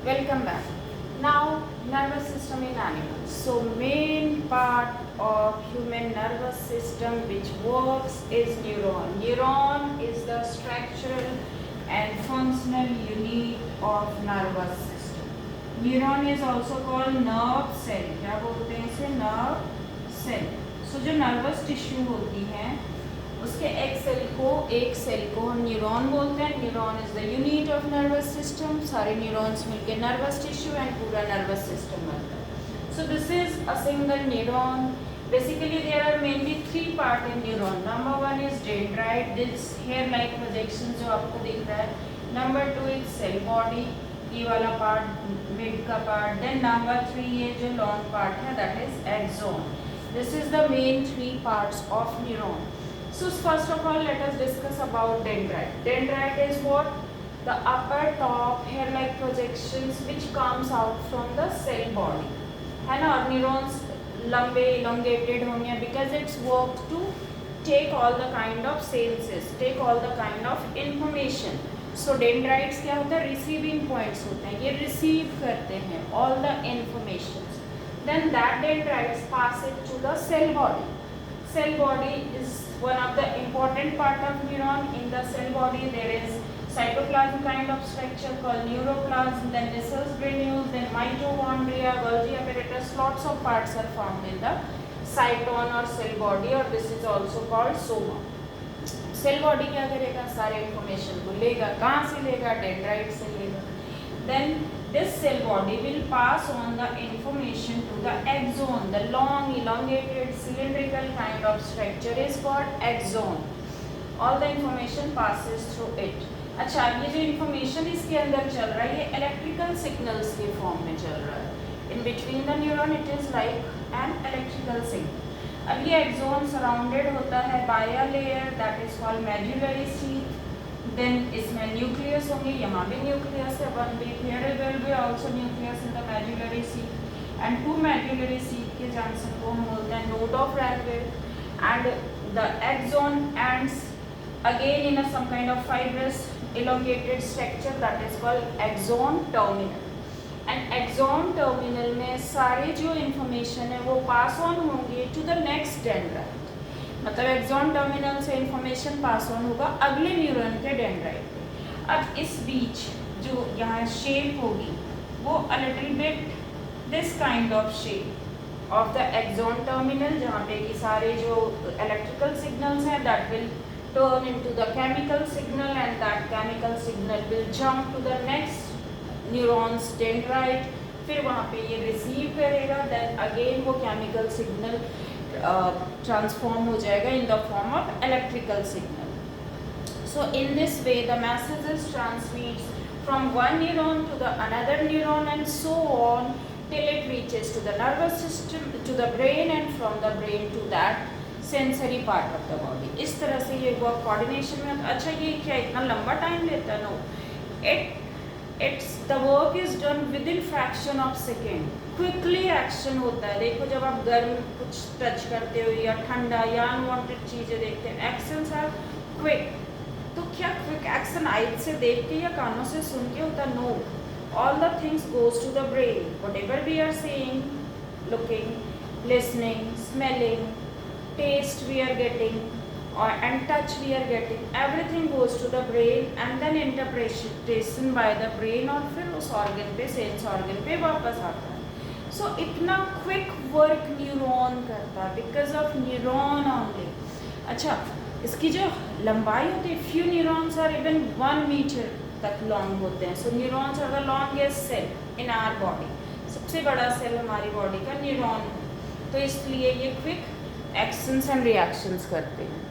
Welcome back. Now, nervous system in animals. So, main part of human nervous system which works is neuron. Neuron is the structural and functional unit of nervous system. Neuron is also called nerve cell. क्या बोलते हैं इसे? Nerve cell. So, जो nervous tissue होती है उसके एक cell को हम न्यूरॉन बोलते हैं. Neuron is the unit of nervous system. सारे न्यूरॉन्स मिलके नर्वस टिश्यू एंड पूरा नर्वस सिस्टम बनता है. So this is a single neuron. Basically there are mainly 3 part in neuron. Number 1 is dendrite, this hair like projection जो आपको दिख रहा है. नंबर 2 इज सेल बॉडी, ये वाला पार्ट, मिड का पार्ट. देन नंबर 3 ये जो लॉन्ग पार्ट है that is axon. This is the main 3 parts of neuron. So first of all, let us discuss about dendrite. Dendrite is what? The upper top hair-like projections which comes out from the cell body. है ना? और neurons लंबे elongated होंगे because it's work to take all the kind of senses, take all the kind of information. So dendrites क्या होता है? Receiving points होते हैं. ये receive करते हैं all the informations. Then that dendrites pass it to the cell body. Cell body is one of the important part of neuron. In the cell body there is cytoplasm kind of structure called neuroplasm, then vessels, granules, then mitochondria, Golgi apparatus. Lots of parts are found in the cyton or cell body, or this is also called soma. Cell body क्या करेगा? सारे information को लेगा. कहाँ से लेगा? Dendrite से लेगा. Then this cell body will pass on the information to the axon. The long elongated cylindrical kind of structure is called axon. All the information passes through it. अच्छा, ये जो information इसके अंदर चल रहा है ये electrical signals के form में चल रहा है. In between the neuron it is like an electrical signal. अब ये axon surrounded होता है by a layer that is called medullary sheath. Then इसमें न्यूक्लियस होंगे. यहाँ भी न्यूक्लियस है. One be here will be also nucleus in the medullary sheath and 2 medullary sheath के जंक्शन को हम बोलते हैं node of Ranvier. And the axon ends again in some kind of fibrous elongated structure that is called axon terminal. And axon terminal में सारे जो information है वो पास ऑन होंगे टू द नेक्स्ट डेंड्राइट. मतलब एक्सोन टर्मिनल से information pass on होगा अगले न्यूरॉन के डेंड्राइट पे. अब इस बीच जो यहाँ शेप होगी वो a little bit this kind of shape of the axon terminal, जहाँ पे कि सारे जो इलेक्ट्रिकल सिग्नल्स हैं that will turn into the chemical signal and that chemical signal will jump to the next neurons dendrite. फिर वहाँ पे ये रिसीव करेगा. देन अगेन वो केमिकल सिग्नल transform हो जाएगा in the form of electrical signal. So in this way the messages transmits from one neuron to the another neuron and so on till it reaches to the nervous system, to the brain, and from the brain to that sensory part of the body. इस तरह से ये work coordination में. अच्छा, ये क्या इतना लंबा टाइम लेता है? No, it's the work is done within fraction of second. Quickly action होता है. देखो जब आप गर्म कुछ टच करते हो या ठंडा या अनवांटेड चीज़ें देखते हैं, एक्शंस आर क्विक. तो क्या क्विक एक्शन आइज से देख के या कानों से सुन के होता? No, all the things goes to the brain. Whatever we are seeing, looking, listening, smelling, taste we are getting and touch we are getting, everything goes to the brain and then interpretation by the brain और फिर उस organ पे, sense organ पे वापस आता है. So इतना quick work neuron करता है because of neuron only. अच्छा, इसकी जो लंबाई होती है, few neurons are even 1 meter तक लॉन्ग होते हैं. So neurons are the longest cell in our body. सबसे बड़ा सेल हमारी बॉडी का न्यूरॉन. तो इसलिए ये quick actions and reactions करते हैं.